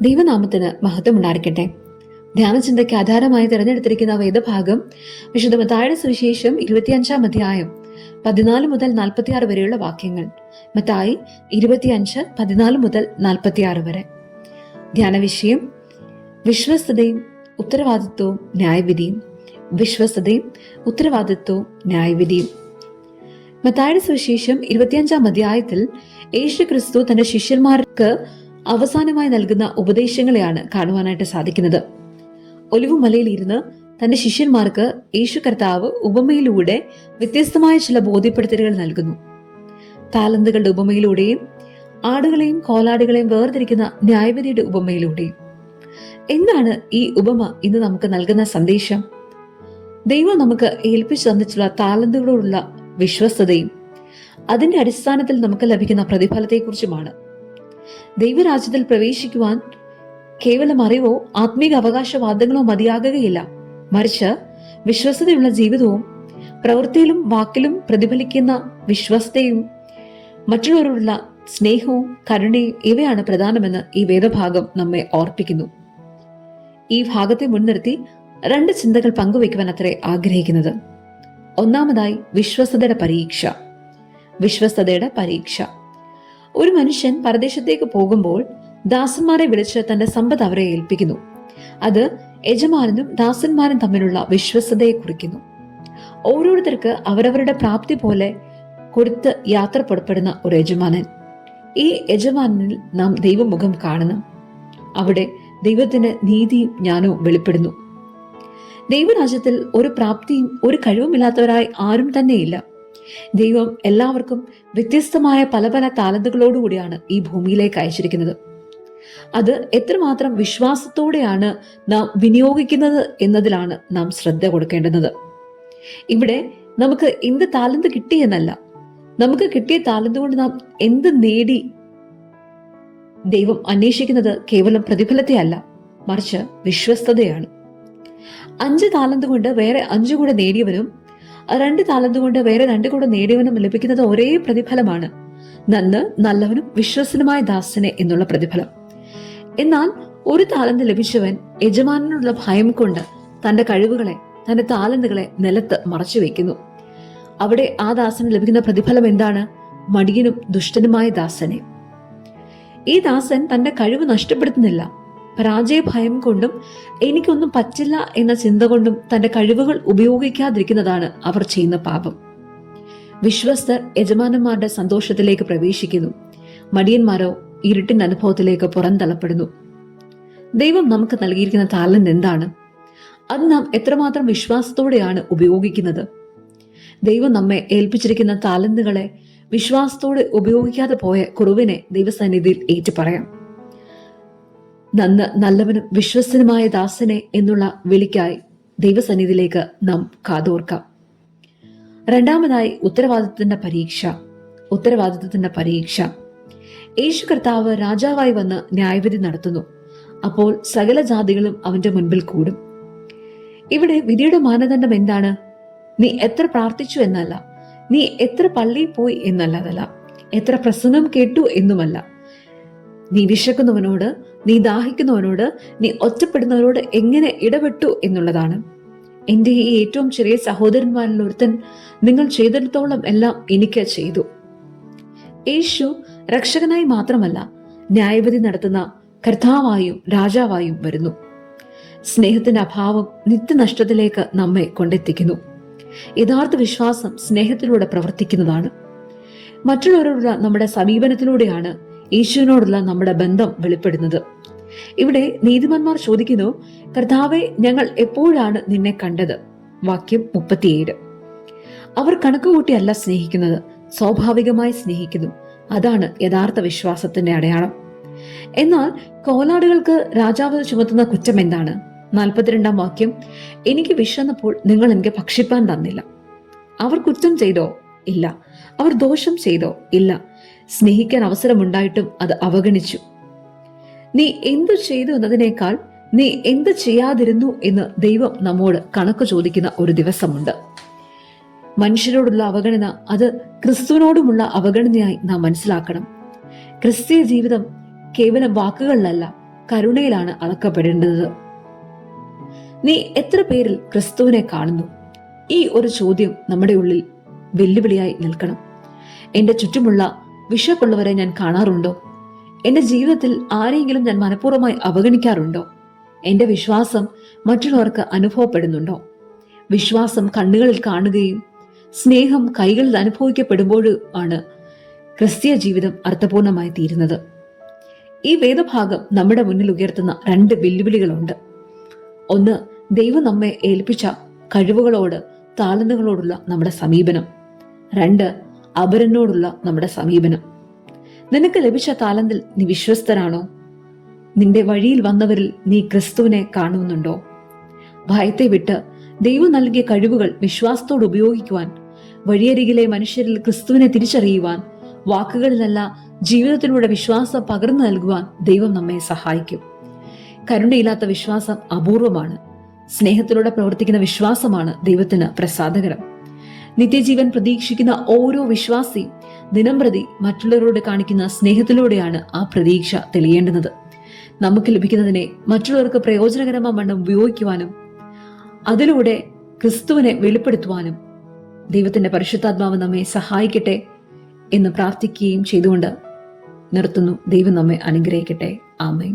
ദൈവനാമത്തിന് മഹത്വം ഉണ്ടായിരിക്കട്ടെ. ധ്യാനചിന്തയ്ക്ക് ആധാരമായി തിരഞ്ഞെടുത്തിരിക്കുന്ന വേദഭാഗം വിശുദ്ധ മത്തായിയുടെ സുവിശേഷം 25 അധ്യായം 14 മുതൽ 46 വരെയുള്ള വാക്യങ്ങൾ. മത്തായി 25:14 മുതൽ 46 വരെ. ധ്യാന വിഷയം: വിശ്വസ്തതയും ഉത്തരവാദിത്വവും ന്യായവിധിയും. വിശ്വസ്തതയും ഉത്തരവാദിത്വവും ന്യായവിധിയും. മത്തായിയുടെ സുവിശേഷം 25 അധ്യായത്തിൽ യേശു ക്രിസ്തു തന്റെ ശിഷ്യന്മാർക്ക് അവസാനമായി നൽകുന്ന ഉപദേശങ്ങളെയാണ് കാണുവാനായിട്ട് സാധിക്കുന്നത്. ഒലിവുമലയിൽ ഇരുന്ന് തന്റെ ശിഷ്യന്മാർക്ക് യേശു കർത്താവ് ഉപമയിലൂടെ വ്യത്യസ്തമായ ചില ബോധ്യപ്പെടുത്തലുകൾ നൽകുന്നു. താലന്തുകളുടെ ഉപമയിലൂടെയും ആടുകളെയും കോലാടുകളെയും വേർതിരിക്കുന്ന ന്യായവിധിയുടെ ഉപമയിലൂടെയും. എന്താണ് ഈ ഉപമ ഇന്ന് നമുക്ക് നൽകുന്ന സന്ദേശം? ദൈവം നമുക്ക് ഏൽപ്പിച്ചു തന്നിട്ടുള്ള താലന്തുകളോടുള്ള വിശ്വസ്തതയും അതിന്റെ അടിസ്ഥാനത്തിൽ നമുക്ക് ലഭിക്കുന്ന പ്രതിഫലത്തെക്കുറിച്ചുമാണ്. ദൈവരാജ്യത്തിൽ പ്രവേശിക്കുവാൻ കേവലം അറിവോ ആത്മീക അവകാശവാദങ്ങളോ മതിയാകുകയില്ല. മറിച്ച് വിശ്വസ്തതയുള്ള ജീവിതവും പ്രവൃത്തിയിലും വാക്കിലും പ്രതിഫലിക്കുന്ന വിശ്വസ്തയും മറ്റുള്ളവരോടുള്ള സ്നേഹവും കരുണയും ഇവയാണ് പ്രധാനമെന്ന് ഈ വേദഭാഗം നമ്മെ ഓർപ്പിക്കുന്നു. ഈ ഭാഗത്തെ മുൻനിർത്തി 2 ചിന്തകൾ പങ്കുവയ്ക്കുവാൻ അത്രേ ആഗ്രഹിക്കുന്നത്. ഒന്നാമതായി, വിശ്വസ്തതയുടെ പരീക്ഷ. വിശ്വസ്തതയുടെ പരീക്ഷ. ഒരു മനുഷ്യൻ പരദേശത്തേക്ക് പോകുമ്പോൾ ദാസന്മാരെ വിളിച്ച് തന്റെ സമ്പത്ത് അവരെ ഏൽപ്പിക്കുന്നു. അത് യജമാനനും ദാസന്മാരും തമ്മിലുള്ള വിശ്വസ്തതയെ കുറിക്കുന്നു. ഓരോരുത്തർക്ക് അവരവരുടെ പ്രാപ്തി പോലെ കൊടുത്ത് യാത്ര പുറപ്പെടുന്ന ഒരു യജമാനൻ. ഈ യജമാനിൽ നാം ദൈവമുഖം കാണുന്നു. അവിടെ ദൈവത്തിന്റെ നീതിയും ജ്ഞാനവും വെളിപ്പെടുന്നു. ദൈവരാജ്യത്തിൽ ഒരു പ്രാപ്തിയും ഒരു കഴിവുമില്ലാത്തവരായി ആരും തന്നെയില്ല. ദൈവം എല്ലാവർക്കും വ്യത്യസ്തമായ പല പല താലന്തുകളോടുകൂടിയാണ് ഈ ഭൂമിയിലേക്ക് അയച്ചിരിക്കുന്നത്. അത് എത്രമാത്രം വിശ്വാസത്തോടെയാണ് നാം വിനിയോഗിക്കുന്നത് എന്നതിലാണ് നാം ശ്രദ്ധ കൊടുക്കേണ്ടുന്നത്. ഇവിടെ നമുക്ക് എന്ത് താലന്ത് കിട്ടി എന്നല്ല, നമുക്ക് കിട്ടിയ താലന്ത് കൊണ്ട് നാം എന്ത് നേടി. ദൈവം അന്വേഷിക്കുന്നത് കേവലം പ്രതിഫലത്തെ അല്ല, മറിച്ച് വിശ്വസ്തതയാണ്. 5 താലന്ത് കൊണ്ട് വേറെ 5 കൂടെ നേടിയവനും 2 താലന്ത് കൊണ്ട് വേറെ 2 കൂടെ നേടിയവനും ലഭിക്കുന്നത് ഒരേ പ്രതിഫലമാണ്: നല്ലവനും വിശ്വസനുമായ ദാസനെ എന്നുള്ള പ്രതിഫലം. എന്നാൽ 1 താലന്ത് ലഭിച്ചവൻ യജമാനനുള്ള ഭയം കൊണ്ട് തന്റെ കഴിവുകളെ, തന്റെ താലന്തുകളെ നിലത്ത് മറച്ചു വെക്കുന്നു. അവിടെ ആ ദാസന് ലഭിക്കുന്ന പ്രതിഫലം എന്താണ്? മടിയനും ദുഷ്ടനുമായ ദാസനെ. ഈ ദാസൻ തന്റെ കഴിവ് നഷ്ടപ്പെടുത്തുന്നില്ല. പരാജയ ഭയം കൊണ്ടും എനിക്കൊന്നും പറ്റില്ല എന്ന ചിന്ത കൊണ്ടും തന്റെ കഴിവുകൾ ഉപയോഗിക്കാതിരിക്കുന്നതാണ് അവർ ചെയ്യുന്ന പാപം. വിശ്വസ്തർ യജമാനന്മാരുടെ സന്തോഷത്തിലേക്ക് പ്രവേശിക്കുന്നു. മടിയന്മാരോ ഇരുട്ടിന്റെ അനുഭവത്തിലേക്ക് പുറന്തള്ളപ്പെടുന്നു. ദൈവം നമുക്ക് നൽകിയിരിക്കുന്ന താലന്ത് എന്താണ്? അത് നാം എത്രമാത്രം വിശ്വാസത്തോടെയാണ് ഉപയോഗിക്കുന്നത്? ദൈവം നമ്മെ ഏൽപ്പിച്ചിരിക്കുന്ന താലന്തുകളെ വിശ്വാസത്തോടെ ഉപയോഗിക്കാതെ പോയ കുറവിനെ ദൈവസന്നിധിയിൽ ഏറ്റുപറയാം. നല്ലവനും വിശ്വസനുമായ ദാസനെ എന്നുള്ള വിളിക്കായി ദൈവസന്നിധിയിലേക്ക് നാം കാതോർക്കാം. രണ്ടാമതായി, ഉത്തരവാദിത്വത്തിന്റെ പരീക്ഷ. ഉത്തരവാദിത്വത്തിന്റെ പരീക്ഷ. യേശു കർത്താവ് രാജാവായി വന്ന് ന്യായവിധി നടത്തുന്നു. അപ്പോൾ സകല ജാതികളും അവന്റെ മുൻപിൽ കൂടും. ഇവിടെ വിധിയുടെ മാനദണ്ഡം എന്താണ്? നീ എത്ര പ്രാർത്ഥിച്ചു എന്നല്ല, നീ എത്ര പള്ളിയിൽ പോയി എന്നല്ലതല്ല, എത്ര പ്രസംഗം കേട്ടു എന്നുമല്ല. നീ വിശക്കുന്നവനോട്, നീ ദാഹിക്കുന്നവനോട്, നീ ഒറ്റപ്പെടുന്നവരോട് എങ്ങനെ ഇടപെട്ടു എന്നുള്ളതാണ്. എന്റെ ഈ ഏറ്റവും ചെറിയ സഹോദരന്മാരിൽ ഒരുത്തൻ നിങ്ങൾ ചെയ്തിടത്തോളം എല്ലാം എനിക്ക് ചെയ്തു. യേശു രക്ഷകനായി മാത്രമല്ല, ന്യായവിധി നടത്തുന്ന കർത്താവായും രാജാവായും വരുന്നു. സ്നേഹത്തിന്റെ അഭാവം നിത്യനഷ്ടത്തിലേക്ക് നമ്മെ കൊണ്ടെത്തിക്കുന്നു. യഥാർത്ഥ വിശ്വാസം സ്നേഹത്തിലൂടെ പ്രവർത്തിക്കുന്നതാണ്. മറ്റുള്ളവരോടുള്ള നമ്മുടെ സമീപനത്തിലൂടെയാണ് യേശുവിനോടുള്ള നമ്മുടെ ബന്ധം വെളിപ്പെടുന്നത്. ഇവിടെ നീതിമാന്മാർ ചോദിക്കുന്നു, കർത്താവെ, ഞങ്ങൾ എപ്പോഴാണ് നിന്നെ കണ്ടത്? വാക്യം 37. അവർ കണക്കുകൂട്ടിയല്ല സ്നേഹിക്കുന്നത്, സ്വാഭാവികമായി സ്നേഹിക്കുന്നു. അതാണ് യഥാർത്ഥ വിശ്വാസത്തിന്റെ അടയാളം. എന്നാൽ കോലാടുകൾക്ക് രാജാവ് ചുമത്തുന്ന കുറ്റം എന്താണ്? 42 വാക്യം, എനിക്ക് വിശന്നപ്പോൾ നിങ്ങൾ എനിക്ക് ഭക്ഷിപ്പാൻ തന്നില്ല. അവർ കുറ്റം ചെയ്തോ? ഇല്ല. അവർ ദോഷം ചെയ്തോ? ഇല്ല. സ്നേഹിക്കാൻ അവസരമുണ്ടായിട്ടും അത് അവഗണിച്ചു. നീ എന്തു ചെയ്തു എന്നതിനേക്കാൾ നീ എന്ത് ചെയ്യാതിരുന്നു എന്ന് ദൈവം നമ്മോട് കണക്ക് ചോദിക്കുന്ന ഒരു ദിവസമുണ്ട്. മനുഷ്യരോടുള്ള അവഗണന അത് ക്രിസ്തുവിനോടുമുള്ള അവഗണനയായി നാം മനസ്സിലാക്കണം. ക്രിസ്തീയ ജീവിതം കേവലം വാക്കുകളിലല്ല, കരുണയിലാണ് അളക്കപ്പെടേണ്ടത്. നീ എത്ര പേരിൽ ക്രിസ്തുവിനെ കാണുന്നു? ഈ ഒരു ചോദ്യം നമ്മുടെ ഉള്ളിൽ വെല്ലുവിളിയായി നിൽക്കണം. എന്റെ ചുറ്റുമുള്ള വിശപ്പുള്ളവരെ ഞാൻ കാണാറുണ്ടോ? എന്റെ ജീവിതത്തിൽ ആരെങ്കിലും ഞാൻ മനഃപൂർവ്വമായി അവഗണിക്കാറുണ്ടോ? എന്റെ വിശ്വാസം മറ്റുള്ളവർക്ക് അനുഭവപ്പെടുന്നുണ്ടോ? വിശ്വാസം കണ്ണുകളിൽ കാണുകയും സ്നേഹം കൈകളിൽ അനുഭവിക്കപ്പെടുമ്പോഴാണ് ക്രിസ്തീയ ജീവിതം അർത്ഥപൂർണമായി തീരുന്നത്. ഈ വേദഭാഗം നമ്മുടെ മുന്നിൽ ഉയർത്തുന്ന 2 വെല്ലുവിളികളുണ്ട്. ഒന്ന്, ദൈവം നമ്മെ ഏൽപ്പിച്ച കഴിവുകളോട്, താലന്തുകളോടുള്ള നമ്മുടെ സമീപനം. 2, അപരനോടുള്ള നമ്മുടെ സമീപനം. നിനക്ക് ലഭിച്ച താലന്തിൽ നീ വിശ്വസ്തനാണോ? നിന്റെ വഴിയിൽ വന്നവരിൽ നീ ക്രിസ്തുവിനെ കാണുന്നുണ്ടോ? ഭയത്തെ വിട്ട് ദൈവം നൽകിയ കഴിവുകൾ വിശ്വാസത്തോട് ഉപയോഗിക്കുവാൻ, വഴിയരികിലെ മനുഷ്യരിൽ ക്രിസ്തുവിനെ തിരിച്ചറിയുവാൻ, വാക്കുകളിലല്ല ജീവിതത്തിലൂടെ വിശ്വാസം പകർന്നു നൽകുവാൻ ദൈവം നമ്മെ സഹായിക്കും. കരുണയില്ലാത്ത വിശ്വാസം അപൂർവമാണ്. സ്നേഹത്തിലൂടെ പ്രവർത്തിക്കുന്ന വിശ്വാസമാണ് ദൈവത്തിന് പ്രസാദകരം. നിത്യജീവൻ പ്രതീക്ഷിക്കുന്ന ഓരോ വിശ്വാസിയും ദിനംപ്രതി മറ്റുള്ളവരോട് കാണിക്കുന്ന സ്നേഹത്തിലൂടെയാണ് ആ പ്രതീക്ഷ തെളിയേണ്ടുന്നത്. നമുക്ക് ലഭിക്കുന്നതിനെ മറ്റുള്ളവർക്ക് പ്രയോജനകരമാവണ്ണം ഉപയോഗിക്കുവാനും അതിലൂടെ ക്രിസ്തുവിനെ വെളിപ്പെടുത്തുവാനും ദൈവത്തിന്റെ പരിശുദ്ധാത്മാവ് നമ്മെ സഹായിക്കട്ടെ എന്ന് പ്രാർത്ഥിക്കുകയും ചെയ്തുകൊണ്ട് നിർത്തുന്നു. ദൈവം നമ്മെ അനുഗ്രഹിക്കട്ടെ. ആമേൻ.